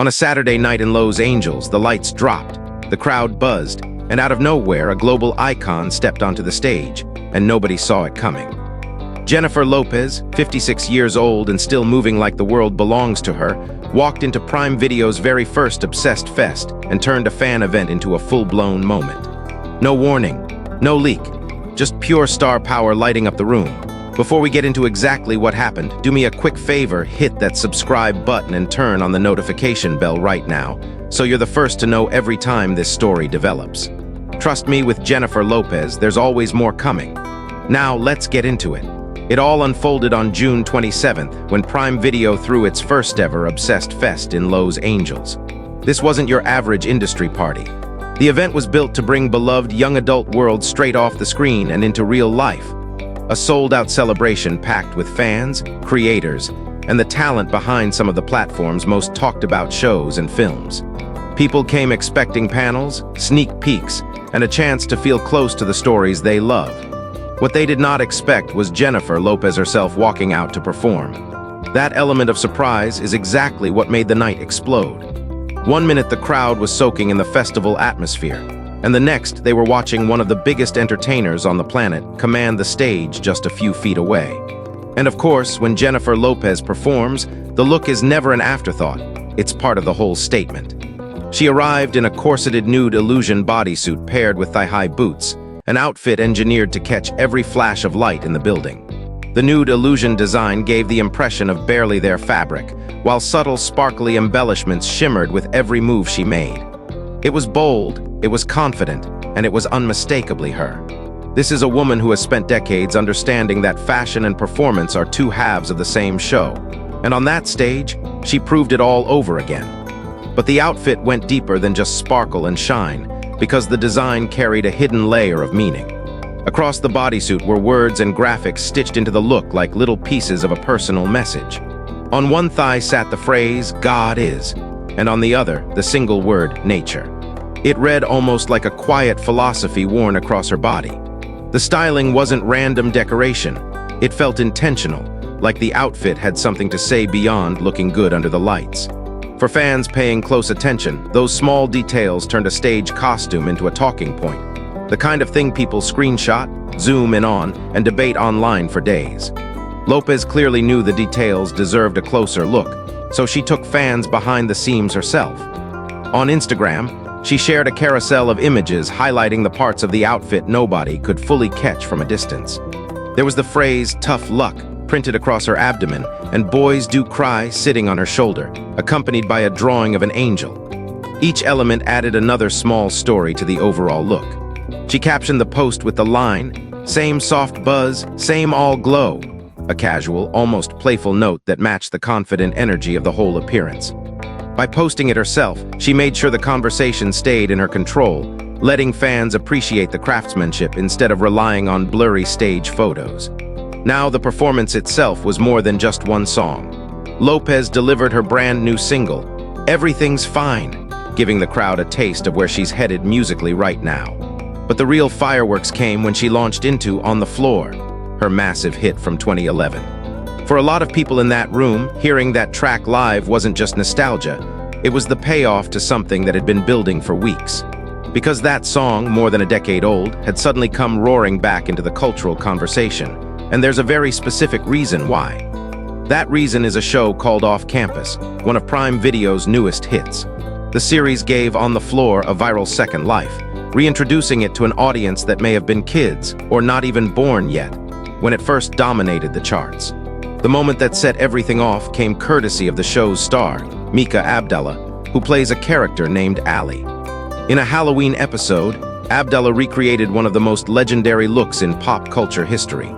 On a Saturday night in Los Angeles, the lights dropped, the crowd buzzed, and out of nowhere, a global icon stepped onto the stage, and nobody saw it coming. Jennifer Lopez, 56 years old and still moving like the world belongs to her, walked into Prime Video's very first Obsessed Fest and turned a fan event into a full-blown moment. No warning, no leak, just pure star power lighting up the room. Before we get into exactly what happened, do me a quick favor, hit that subscribe button and turn on the notification bell right now, so you're the first to know every time this story develops. Trust me, with Jennifer Lopez, there's always more coming. Now, let's get into it. It all unfolded on June 27th, when Prime Video threw its first ever Obsessed Fest in Los Angeles. This wasn't your average industry party. The event was built to bring beloved young adult worlds straight off the screen and into real life. A sold-out celebration packed with fans, creators, and the talent behind some of the platform's most talked-about shows and films. People came expecting panels, sneak peeks, and a chance to feel close to the stories they love. What they did not expect was Jennifer Lopez herself walking out to perform. That element of surprise is exactly what made the night explode. One minute the crowd was soaking in the festival atmosphere, and the next they were watching one of the biggest entertainers on the planet command the stage just a few feet away. And of course, when Jennifer Lopez performs, the look is never an afterthought, it's part of the whole statement. She arrived in a corseted nude illusion bodysuit paired with thigh-high boots, an outfit engineered to catch every flash of light in the building. The nude illusion design gave the impression of barely their fabric, while subtle, sparkly embellishments shimmered with every move she made. It was bold, it was confident, and it was unmistakably her. This is a woman who has spent decades understanding that fashion and performance are two halves of the same show. And on that stage, she proved it all over again. But the outfit went deeper than just sparkle and shine, because the design carried a hidden layer of meaning. Across the bodysuit were words and graphics stitched into the look like little pieces of a personal message. On one thigh sat the phrase, "God is," and on the other, the single word, "nature." It read almost like a quiet philosophy worn across her body. The styling wasn't random decoration. It felt intentional, like the outfit had something to say beyond looking good under the lights. For fans paying close attention, those small details turned a stage costume into a talking point. The kind of thing people screenshot, zoom in on, and debate online for days. Lopez clearly knew the details deserved a closer look, so she took fans behind the scenes herself. On Instagram, she shared a carousel of images highlighting the parts of the outfit nobody could fully catch from a distance. There was the phrase, "tough luck," printed across her abdomen, and "boys do cry" sitting on her shoulder, accompanied by a drawing of an angel. Each element added another small story to the overall look. She captioned the post with the line, "Same soft buzz, same all glow," a casual, almost playful note that matched the confident energy of the whole appearance. By posting it herself, she made sure the conversation stayed in her control, letting fans appreciate the craftsmanship instead of relying on blurry stage photos. Now the performance itself was more than just one song. Lopez delivered her brand new single, "Everything's Fine," giving the crowd a taste of where she's headed musically right now. But the real fireworks came when she launched into On the Floor, her massive hit from 2011. For a lot of people in that room, hearing that track live wasn't just nostalgia, it was the payoff to something that had been building for weeks. Because that song, more than a decade old, had suddenly come roaring back into the cultural conversation, and there's a very specific reason why. That reason is a show called Off Campus, one of Prime Video's newest hits. The series gave On the Floor a viral second life, reintroducing it to an audience that may have been kids, or not even born yet, when it first dominated the charts. The moment that set everything off came courtesy of the show's star, Mika Abdalla, who plays a character named Allie. In a Halloween episode, Abdalla recreated one of the most legendary looks in pop culture history,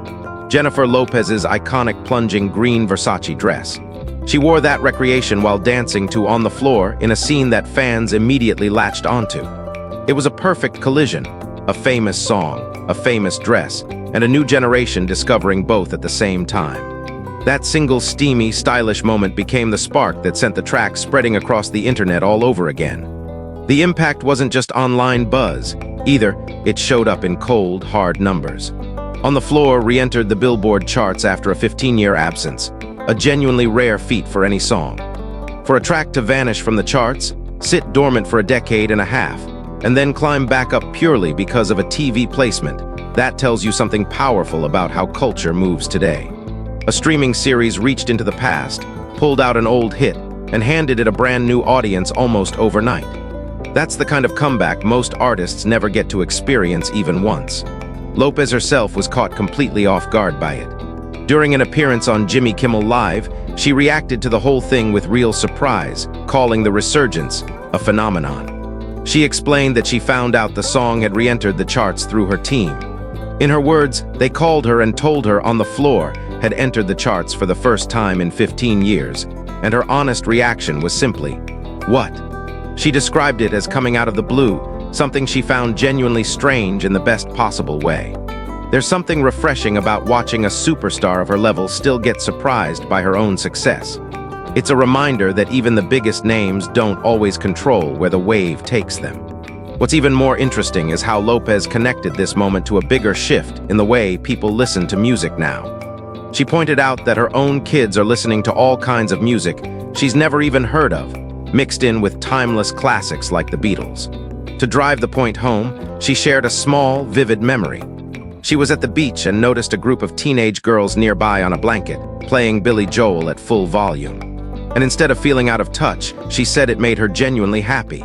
Jennifer Lopez's iconic plunging green Versace dress. She wore that recreation while dancing to On the Floor in a scene that fans immediately latched onto. It was a perfect collision, a famous song, a famous dress, and a new generation discovering both at the same time. That single steamy, stylish moment became the spark that sent the track spreading across the internet all over again. The impact wasn't just online buzz, either. It showed up in cold, hard numbers. On the Floor re-entered the Billboard charts after a 15-year absence, a genuinely rare feat for any song. For a track to vanish from the charts, sit dormant for a decade and a half, and then climb back up purely because of a TV placement, that tells you something powerful about how culture moves today. A streaming series reached into the past, pulled out an old hit, and handed it a brand new audience almost overnight. That's the kind of comeback most artists never get to experience even once. Lopez herself was caught completely off guard by it. During an appearance on Jimmy Kimmel Live, she reacted to the whole thing with real surprise, calling the resurgence a phenomenon. She explained that she found out the song had re-entered the charts through her team. In her words, they called her and told her On the Floor had entered the charts for the first time in 15 years, and her honest reaction was simply, "What?" She described it as coming out of the blue, something she found genuinely strange in the best possible way. There's something refreshing about watching a superstar of her level still get surprised by her own success. It's a reminder that even the biggest names don't always control where the wave takes them. What's even more interesting is how Lopez connected this moment to a bigger shift in the way people listen to music now. She pointed out that her own kids are listening to all kinds of music she's never even heard of, mixed in with timeless classics like the Beatles. To drive the point home, she shared a small, vivid memory. She was at the beach and noticed a group of teenage girls nearby on a blanket, playing Billy Joel at full volume. And instead of feeling out of touch, she said it made her genuinely happy.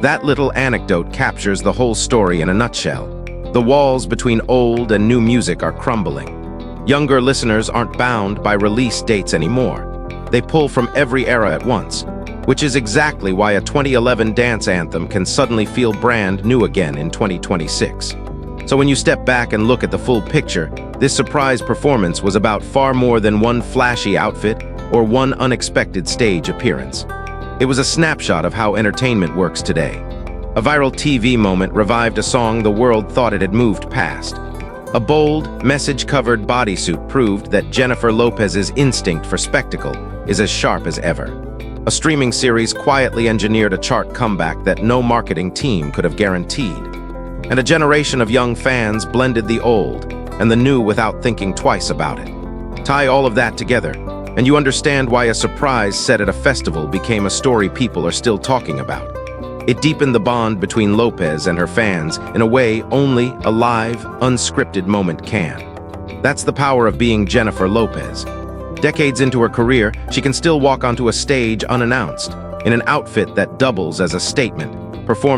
That little anecdote captures the whole story in a nutshell. The walls between old and new music are crumbling. Younger listeners aren't bound by release dates anymore. They pull from every era at once, which is exactly why a 2011 dance anthem can suddenly feel brand new again in 2026. So when you step back and look at the full picture, this surprise performance was about far more than one flashy outfit or one unexpected stage appearance. It was a snapshot of how entertainment works today. A viral TV moment revived a song the world thought it had moved past. A bold, message-covered bodysuit proved that Jennifer Lopez's instinct for spectacle is as sharp as ever. A streaming series quietly engineered a chart comeback that no marketing team could have guaranteed. And a generation of young fans blended the old and the new without thinking twice about it. Tie all of that together, and you understand why a surprise set at a festival became a story people are still talking about. It deepened the bond between Lopez and her fans in a way only a live, unscripted moment can. That's the power of being Jennifer Lopez. Decades into her career, she can still walk onto a stage unannounced, in an outfit that doubles as a statement, performing